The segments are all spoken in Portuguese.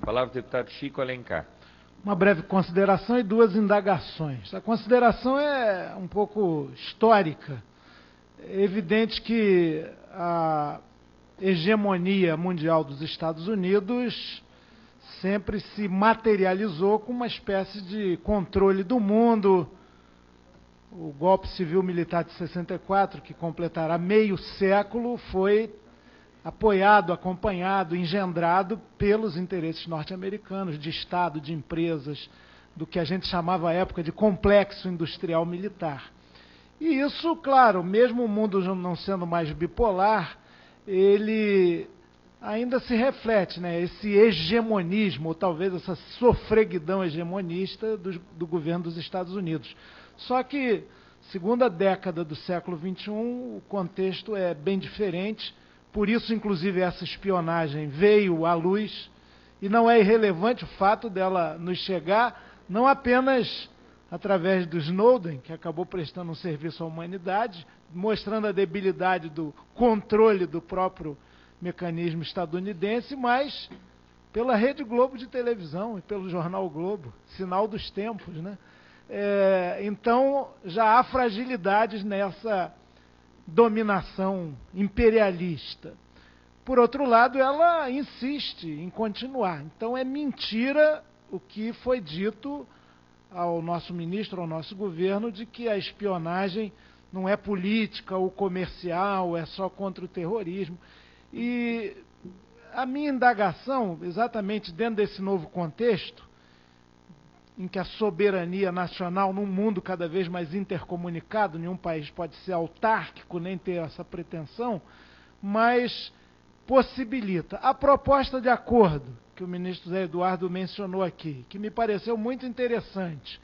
Palavra do deputado Chico Alencar. Uma breve consideração e duas indagações. A consideração é um pouco histórica. É evidente que a hegemonia mundial dos Estados Unidos sempre se materializou com uma espécie de controle do mundo. O golpe civil-militar de 64, que completará meio século, foi apoiado, acompanhado, engendrado pelos interesses norte-americanos, de Estado, de empresas, do que a gente chamava à época de complexo industrial militar. E isso, claro, mesmo o mundo não sendo mais bipolar, ele ainda se reflete, né? Esse hegemonismo, ou talvez essa sofreguidão hegemonista do governo dos Estados Unidos. Só que, segunda década do século XXI, o contexto é bem diferente. Por isso, inclusive, essa espionagem veio à luz, e não é irrelevante o fato dela nos chegar, não apenas através do Snowden, que acabou prestando um serviço à humanidade, mostrando a debilidade do controle do próprio mecanismo estadunidense, mas pela Rede Globo de televisão e pelo jornal Globo, sinal dos tempos, né? Então, já há fragilidades nessa dominação imperialista. Por outro lado, ela insiste em continuar. Então é mentira o que foi dito ao nosso ministro, ao nosso governo, de que a espionagem não é política ou comercial, é só contra o terrorismo. E a minha indagação, exatamente dentro desse novo contexto, em que a soberania nacional, num mundo cada vez mais intercomunicado, nenhum país pode ser autárquico, nem ter essa pretensão, mas possibilita. A proposta de acordo que o ministro Zé Eduardo mencionou aqui, que me pareceu muito interessante,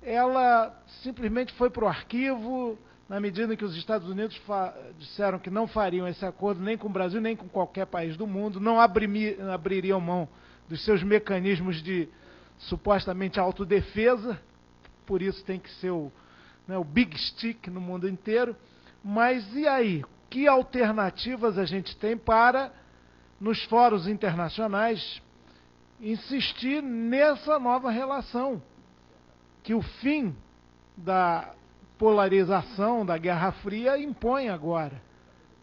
ela simplesmente foi para o arquivo, na medida em que os Estados Unidos disseram que não fariam esse acordo nem com o Brasil, nem com qualquer país do mundo, não abririam mão dos seus mecanismos de supostamente autodefesa, por isso tem que ser o big stick no mundo inteiro. Mas e aí? Que alternativas a gente tem para, nos fóruns internacionais, insistir nessa nova relação? Que o fim da polarização, da Guerra Fria, impõe agora.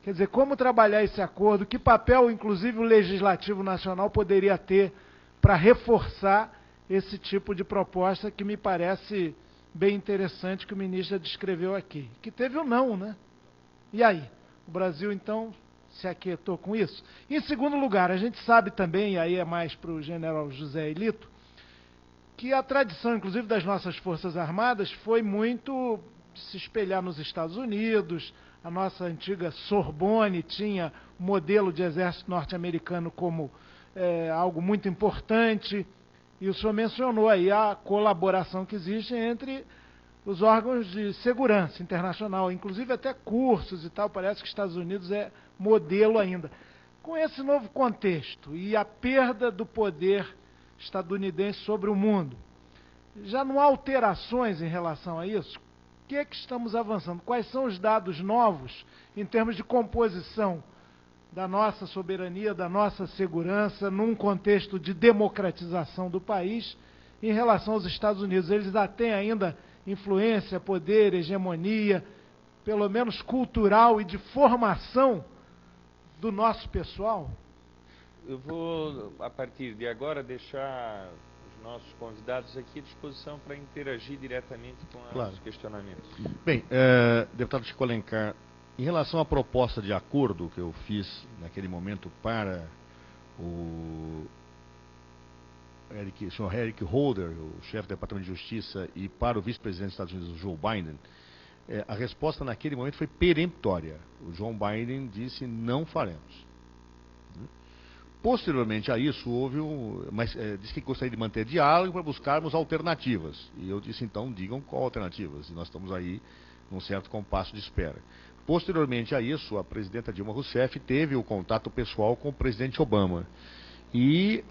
Quer dizer, como trabalhar esse acordo? Que papel, inclusive, o Legislativo Nacional poderia ter para reforçar esse tipo de proposta que me parece bem interessante que o ministro descreveu aqui. Que teve ou não, né? E aí? O Brasil, então, se aquietou com isso? Em segundo lugar, a gente sabe também, e aí é mais para o general José Elito, que a tradição, inclusive, das nossas Forças Armadas foi muito se espelhar nos Estados Unidos. A nossa antiga Sorbonne tinha o modelo de exército norte-americano como algo muito importante. E o senhor mencionou aí a colaboração que existe entre os órgãos de segurança internacional, inclusive até cursos e tal. Parece que os Estados Unidos é modelo ainda. Com esse novo contexto e a perda do poder estadunidense sobre o mundo, já não há alterações em relação a isso? O que é que estamos avançando? Quais são os dados novos em termos de composição da nossa soberania, da nossa segurança, num contexto de democratização do país em relação aos Estados Unidos? Eles têm ainda influência, poder, hegemonia, pelo menos cultural e de formação do nosso pessoal? Eu vou, a partir de agora, deixar os nossos convidados aqui à disposição para interagir diretamente com os questionamentos. Bem, deputado Chico Alencar, em relação à proposta de acordo que eu fiz naquele momento para o senhor Eric Holder, o chefe do Departamento de Justiça, e para o vice-presidente dos Estados Unidos, Joe Biden, a resposta naquele momento foi peremptória. O Joe Biden disse: não faremos. Posteriormente a isso, disse que gostaria de manter diálogo para buscarmos alternativas. E eu disse: então, digam qual alternativas. E nós estamos aí num certo compasso de espera. Posteriormente a isso, a presidenta Dilma Rousseff teve o contato pessoal com o presidente Obama. E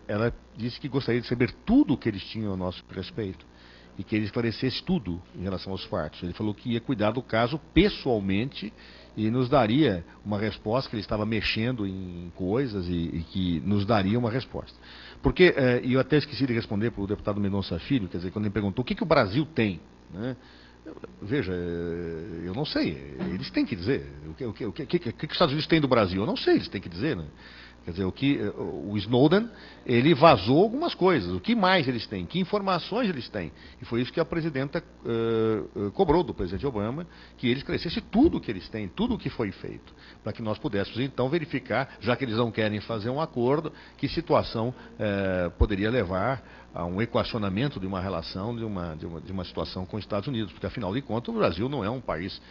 ela disse que gostaria de saber tudo o que eles tinham a nosso respeito. e que ele esclarecesse tudo em relação aos fatos. Ele falou que ia cuidar do caso pessoalmente e nos daria uma resposta, que ele estava mexendo em coisas e que nos daria uma resposta. Porque, e eu até esqueci de responder para o deputado Mendonça Filho, quer dizer, quando ele perguntou o que o Brasil tem, né? Veja, eu não sei, eles têm que dizer. O que os Estados Unidos têm do Brasil? Eu não sei, eles têm que dizer, né? Quer dizer, o Snowden, ele vazou algumas coisas. O que mais eles têm? Que informações eles têm? E foi isso que a presidenta cobrou do presidente Obama, que ele esclarecesse tudo o que eles têm, tudo o que foi feito, para que nós pudéssemos então verificar, já que eles não querem fazer um acordo, que situação poderia levar a um equacionamento de uma relação, de uma situação com os Estados Unidos. Porque, afinal de contas, o Brasil não é um país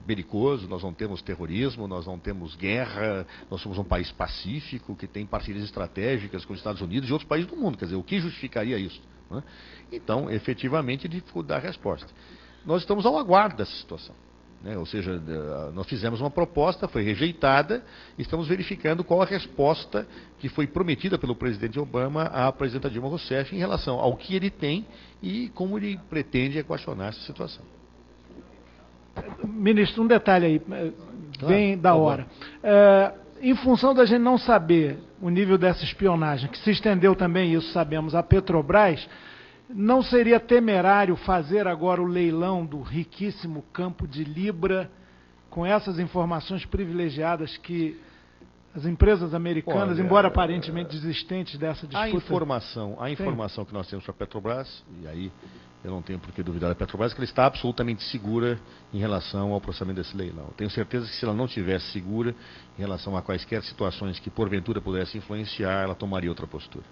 belicoso, nós não temos terrorismo, nós não temos guerra, nós somos um país pacífico, que tem parcerias estratégicas com os Estados Unidos e outros países do mundo. Quer dizer, o que justificaria isso? Né? Então, efetivamente, ele dar a resposta. Nós estamos ao aguardo dessa situação. Né? Ou seja, nós fizemos uma proposta, foi rejeitada, e estamos verificando qual a resposta que foi prometida pelo presidente Obama à presidenta Dilma Rousseff em relação ao que ele tem e como ele pretende equacionar essa situação. Ministro, um detalhe aí, bem da hora. Em função da gente não saber o nível dessa espionagem, que se estendeu também, isso sabemos, à Petrobras, não seria temerário fazer agora o leilão do riquíssimo campo de Libra, com essas informações privilegiadas que as empresas americanas, embora aparentemente desistentes dessa disputa... A informação que nós temos para a Petrobras, e aí eu não tenho por que duvidar da Petrobras, que ela está absolutamente segura em relação ao processamento desse leilão. Tenho certeza que se ela não estivesse segura em relação a quaisquer situações que porventura pudessem influenciar, ela tomaria outra postura.